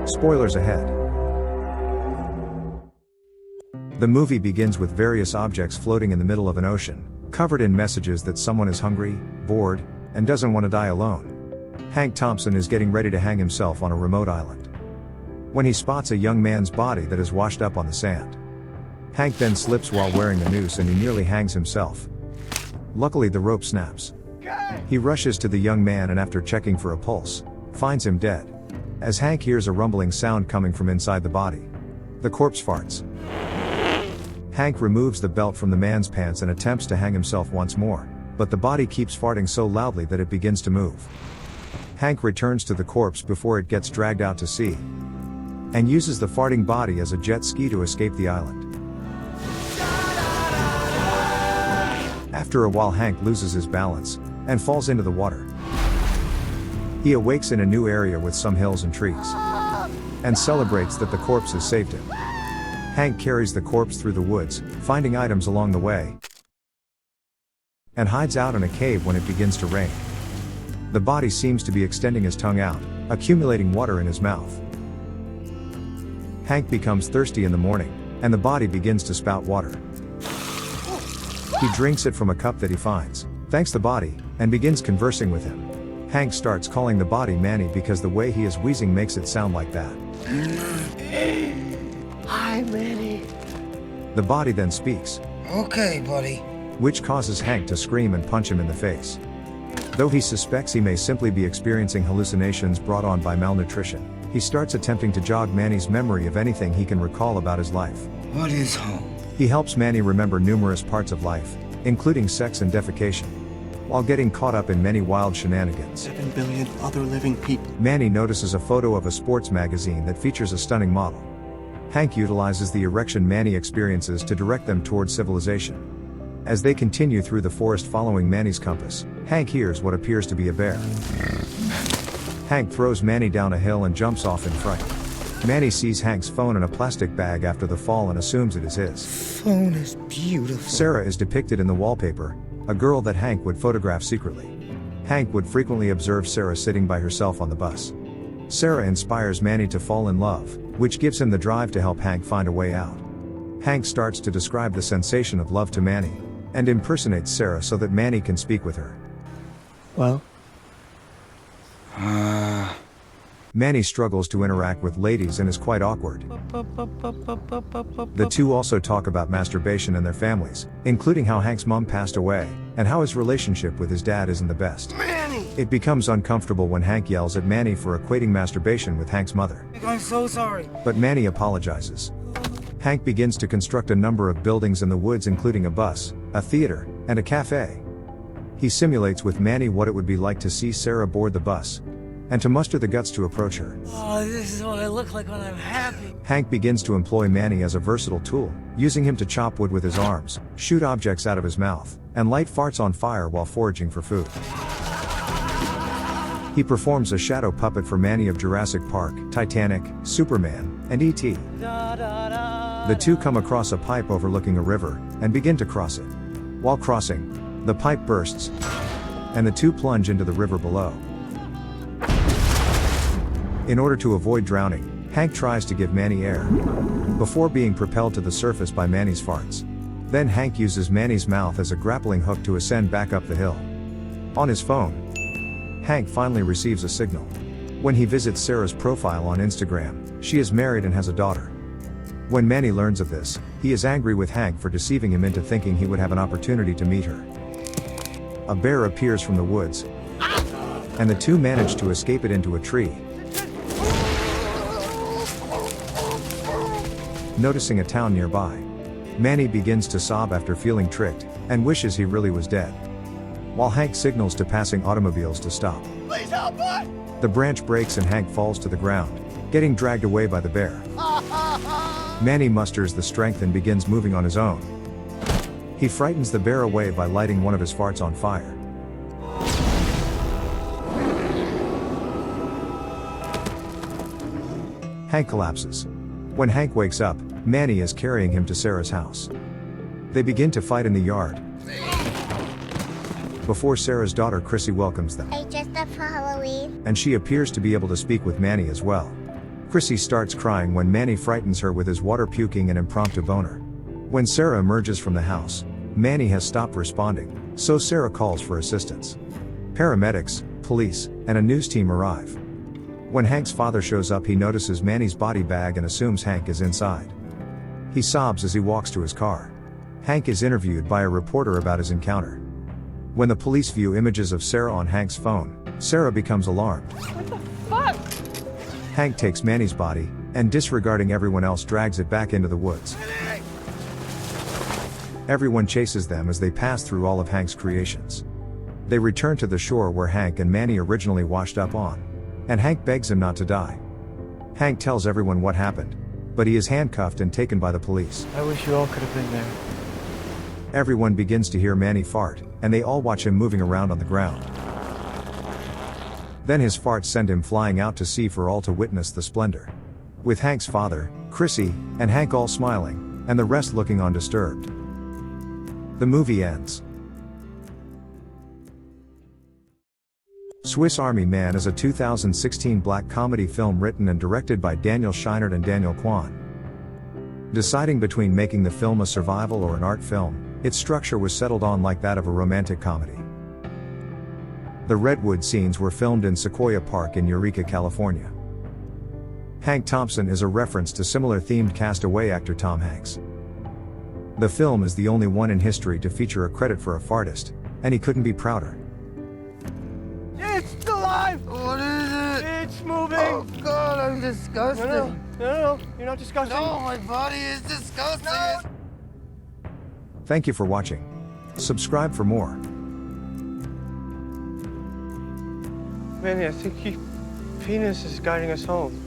Spoilers ahead. The movie begins with various objects floating in the middle of an ocean, covered in messages that someone is hungry, bored, and doesn't want to die alone. Hank Thompson is getting ready to hang himself on a remote island, when he spots a young man's body that is washed up on the sand. Hank then slips while wearing the noose and he nearly hangs himself. Luckily the rope snaps. He rushes to the young man and after checking for a pulse, finds him dead. As Hank hears a rumbling sound coming from inside the body. The corpse farts. Hank removes the belt from the man's pants and attempts to hang himself once more, but the body keeps farting so loudly that it begins to move. Hank returns to the corpse before it gets dragged out to sea, and uses the farting body as a jet ski to escape the island. After a while Hank loses his balance, and falls into the water. He awakes in a new area with some hills and trees, and celebrates that the corpse has saved him. Hank carries the corpse through the woods, finding items along the way, and hides out in a cave when it begins to rain. The body seems to be extending his tongue out, accumulating water in his mouth. Hank becomes thirsty in the morning, and the body begins to spout water. He drinks it from a cup that he finds, thanks the body, and begins conversing with him. Hank starts calling the body Manny because the way he is wheezing makes it sound like that. Hi, Manny. The body then speaks. Okay, buddy. Which causes Hank to scream and punch him in the face. Though he suspects he may simply be experiencing hallucinations brought on by malnutrition, he starts attempting to jog Manny's memory of anything he can recall about his life. What is home? He helps Manny remember numerous parts of life, including sex and defecation, while getting caught up in many wild shenanigans. 7 billion other living people. Manny notices a photo of a sports magazine that features a stunning model. Hank utilizes the erection Manny experiences to direct them towards civilization. As they continue through the forest following Manny's compass, Hank hears what appears to be a bear. Hank throws Manny down a hill and jumps off in fright. Manny sees Hank's phone in a plastic bag after the fall and assumes it is his. Phone is beautiful. Sarah is depicted in the wallpaper, a girl that Hank would photograph secretly. Hank would frequently observe Sarah sitting by herself on the bus. Sarah inspires Manny to fall in love, which gives him the drive to help Hank find a way out. Hank starts to describe the sensation of love to Manny, and impersonates Sarah so that Manny can speak with her. Well? Manny struggles to interact with ladies and is quite awkward. The two also talk about masturbation and their families, including how Hank's mom passed away, and how his relationship with his dad isn't the best. Manny! It becomes uncomfortable when Hank yells at Manny for equating masturbation with Hank's mother. I'm so sorry. But Manny apologizes. Hank begins to construct a number of buildings in the woods including a bus, a theater, and a cafe. He simulates with Manny what it would be like to see Sarah board the bus, and to muster the guts to approach her. Oh, this is what I look like when I'm happy. Hank begins to employ Manny as a versatile tool, using him to chop wood with his arms, shoot objects out of his mouth, and light farts on fire while foraging for food. He performs a shadow puppet for Manny of Jurassic Park, Titanic, Superman, and E.T. The two come across a pipe overlooking a river, and begin to cross it. While crossing, the pipe bursts, and the two plunge into the river below. In order to avoid drowning, Hank tries to give Manny air, before being propelled to the surface by Manny's farts. Then Hank uses Manny's mouth as a grappling hook to ascend back up the hill. On his phone, Hank finally receives a signal. When he visits Sarah's profile on Instagram, she is married and has a daughter. When Manny learns of this, he is angry with Hank for deceiving him into thinking he would have an opportunity to meet her. A bear appears from the woods, and the two manage to escape it into a tree. Noticing a town nearby, Manny begins to sob after feeling tricked, and wishes he really was dead. While Hank signals to passing automobiles to stop. Please help us! The branch breaks and Hank falls to the ground, getting dragged away by the bear. Manny musters the strength and begins moving on his own. He frightens the bear away by lighting one of his farts on fire. Hank collapses. When Hank wakes up, Manny is carrying him to Sarah's house. They begin to fight in the yard, before Sarah's daughter Chrissy welcomes them. I dressed up for Halloween. And she appears to be able to speak with Manny as well. Chrissy starts crying when Manny frightens her with his water puking and impromptu boner. When Sarah emerges from the house, Manny has stopped responding, so Sarah calls for assistance. Paramedics, police, and a news team arrive. When Hank's father shows up, he notices Manny's body bag and assumes Hank is inside. He sobs as he walks to his car. Hank is interviewed by a reporter about his encounter. When the police view images of Sarah on Hank's phone, Sarah becomes alarmed. What the fuck? Hank takes Manny's body, and disregarding everyone else drags it back into the woods. Everyone chases them as they pass through all of Hank's creations. They return to the shore where Hank and Manny originally washed up on. And Hank begs him not to die. Hank tells everyone what happened, but he is handcuffed and taken by the police. I wish you all could have been there. Everyone begins to hear Manny fart, and they all watch him moving around on the ground. Then his farts send him flying out to sea for all to witness the splendor. With Hank's father, Chrissy, and Hank all smiling, and the rest looking undisturbed. The movie ends. Swiss Army Man is a 2016 black comedy film written and directed by Daniel Scheinert and Daniel Kwan. Deciding between making the film a survival or an art film, its structure was settled on like that of a romantic comedy. The redwood scenes were filmed in Sequoia Park in Eureka, California. Hank Thompson is a reference to similar themed Castaway actor Tom Hanks. The film is the only one in history to feature a credit for a fartist, and he couldn't be prouder. It's alive! What is it? It's moving! Oh God, I'm disgusted. No, you're not disgusting. No, my body is disgusting. No. Thank you for watching. Subscribe for more. Manny, I think your penis is guiding us home.